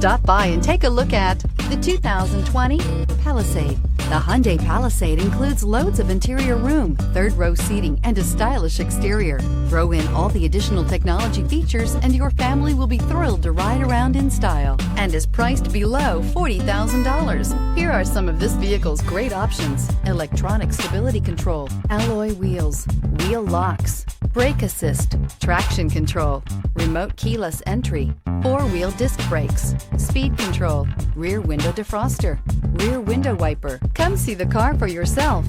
Stop by and take a look at the 2020 Palisade. The Hyundai Palisade includes loads of interior room, third-row seating, and a stylish exterior. Throw in all the additional technology features and your family will be thrilled to ride around in style, and is priced below $40,000. Here are some of this vehicle's great options: electronic stability control, alloy wheels, wheel locks, brake assist, traction control, remote keyless entry, four-wheel disc brakes, speed control, rear window defroster, rear window wiper. Come see the car for yourself.